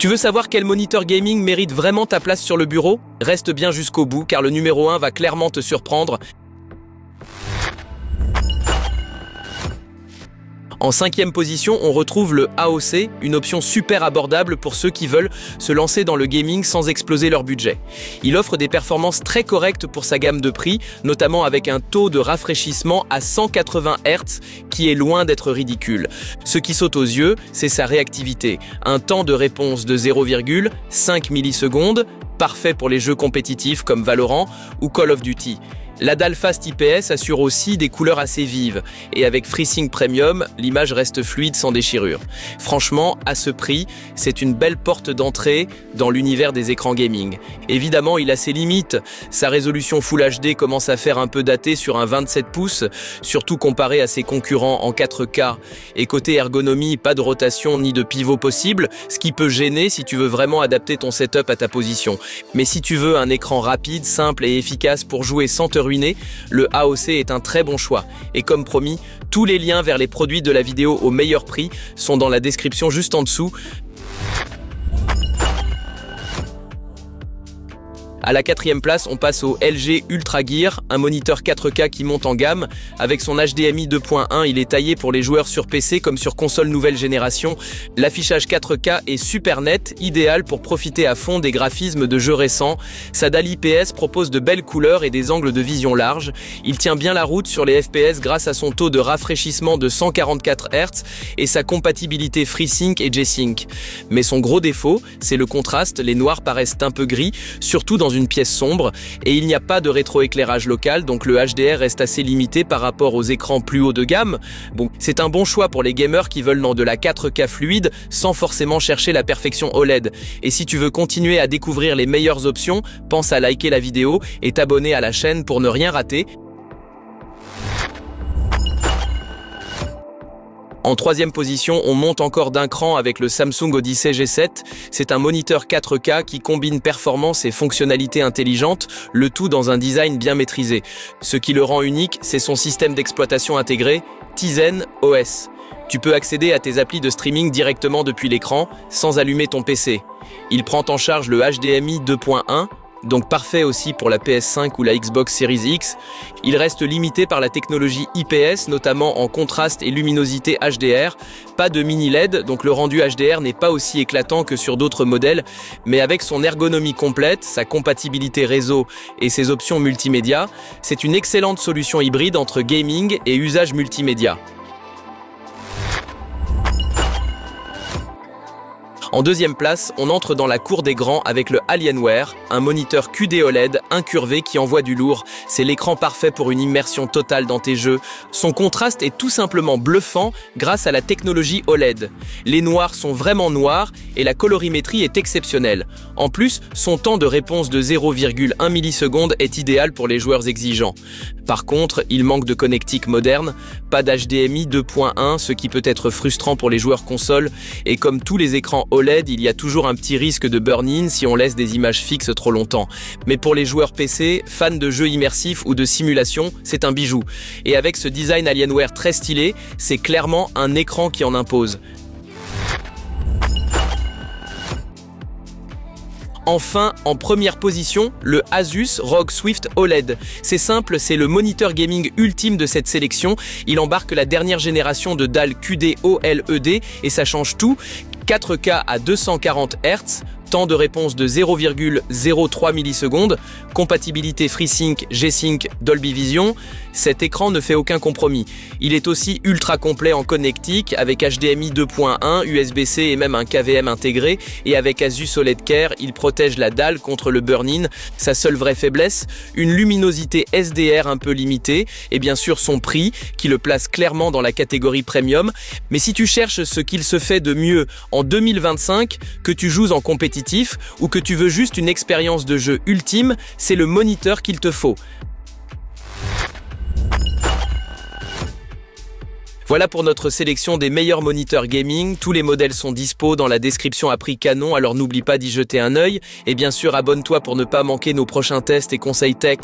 Tu veux savoir quel moniteur gaming mérite vraiment ta place sur le bureau? Reste bien jusqu'au bout car le numéro 1 va clairement te surprendre. En 5e position, on retrouve le AOC, une option super abordable pour ceux qui veulent se lancer dans le gaming sans exploser leur budget. Il offre des performances très correctes pour sa gamme de prix, notamment avec un taux de rafraîchissement à 180 Hz qui est loin d'être ridicule. Ce qui saute aux yeux, c'est sa réactivité. Un temps de réponse de 0,5 millisecondes, parfait pour les jeux compétitifs comme Valorant ou Call of Duty. La dalle Fast IPS assure aussi des couleurs assez vives, et avec FreeSync Premium, l'image reste fluide sans déchirure. Franchement, à ce prix, c'est une belle porte d'entrée dans l'univers des écrans gaming. Évidemment, il a ses limites. Sa résolution Full HD commence à faire un peu dater sur un 27 pouces, surtout comparé à ses concurrents en 4K. Et côté ergonomie, pas de rotation ni de pivot possible, ce qui peut gêner si tu veux vraiment adapter ton setup à ta position. Mais si tu veux un écran rapide, simple et efficace pour jouer sans te ruiner, le AOC est un très bon choix. Et comme promis, tous les liens vers les produits de la vidéo au meilleur prix sont dans la description juste en dessous. À la 4e place, on passe au LG Ultra Gear, un moniteur 4K qui monte en gamme. Avec son HDMI 2.1, il est taillé pour les joueurs sur PC comme sur console nouvelle génération. L'affichage 4K est super net, idéal pour profiter à fond des graphismes de jeux récents. Sa dalle IPS propose de belles couleurs et des angles de vision larges. Il tient bien la route sur les FPS grâce à son taux de rafraîchissement de 144 Hz et sa compatibilité FreeSync et G-Sync. Mais son gros défaut, c'est le contraste, les noirs paraissent un peu gris, surtout dans une pièce sombre, et il n'y a pas de rétroéclairage local, donc le HDR reste assez limité par rapport aux écrans plus haut de gamme. Bon, c'est un bon choix pour les gamers qui veulent de la 4K fluide sans forcément chercher la perfection OLED. Et si tu veux continuer à découvrir les meilleures options, pense à liker la vidéo et t'abonner à la chaîne pour ne rien rater. En 3e position, on monte encore d'un cran avec le Samsung Odyssey G7. C'est un moniteur 4K qui combine performance et fonctionnalités intelligentes, le tout dans un design bien maîtrisé. Ce qui le rend unique, c'est son système d'exploitation intégré, Tizen OS. Tu peux accéder à tes applis de streaming directement depuis l'écran, sans allumer ton PC. Il prend en charge le HDMI 2.1, donc parfait aussi pour la PS5 ou la Xbox Series X. Il reste limité par la technologie IPS, notamment en contraste et luminosité HDR. Pas de mini LED, donc le rendu HDR n'est pas aussi éclatant que sur d'autres modèles, mais avec son ergonomie complète, sa compatibilité réseau et ses options multimédia, c'est une excellente solution hybride entre gaming et usage multimédia. En 2e place, on entre dans la cour des grands avec le Alienware, un moniteur QD OLED incurvé qui envoie du lourd. C'est l'écran parfait pour une immersion totale dans tes jeux. Son contraste est tout simplement bluffant grâce à la technologie OLED. Les noirs sont vraiment noirs et la colorimétrie est exceptionnelle. En plus, son temps de réponse de 0,1 milliseconde est idéal pour les joueurs exigeants. Par contre, il manque de connectique moderne, pas d'HDMI 2.1, ce qui peut être frustrant pour les joueurs console, et comme tous les écrans OLED, il y a toujours un petit risque de burn-in si on laisse des images fixes trop longtemps. Mais pour les joueurs PC, fans de jeux immersifs ou de simulation, c'est un bijou. Et avec ce design Alienware très stylé, c'est clairement un écran qui en impose. Enfin, en première position, le Asus ROG Swift OLED. C'est simple, c'est le moniteur gaming ultime de cette sélection. Il embarque la dernière génération de dalles QD OLED et ça change tout. 4K à 240 Hz, temps de réponse de 0,03 millisecondes, compatibilité FreeSync, G-Sync, Dolby Vision. Cet écran ne fait aucun compromis. Il est aussi ultra complet en connectique avec HDMI 2.1, USB-C et même un KVM intégré. Et avec Asus OLED Care, il protège la dalle contre le burn-in. Sa seule vraie faiblesse, une luminosité SDR un peu limitée et bien sûr son prix qui le place clairement dans la catégorie premium. Mais si tu cherches ce qu'il se fait de mieux en 2025, que tu joues en compétitif ou que tu veux juste une expérience de jeu ultime, c'est le moniteur qu'il te faut. Voilà pour notre sélection des meilleurs moniteurs gaming. Tous les modèles sont dispo dans la description à prix canon, alors n'oublie pas d'y jeter un œil. Et bien sûr, abonne-toi pour ne pas manquer nos prochains tests et conseils tech.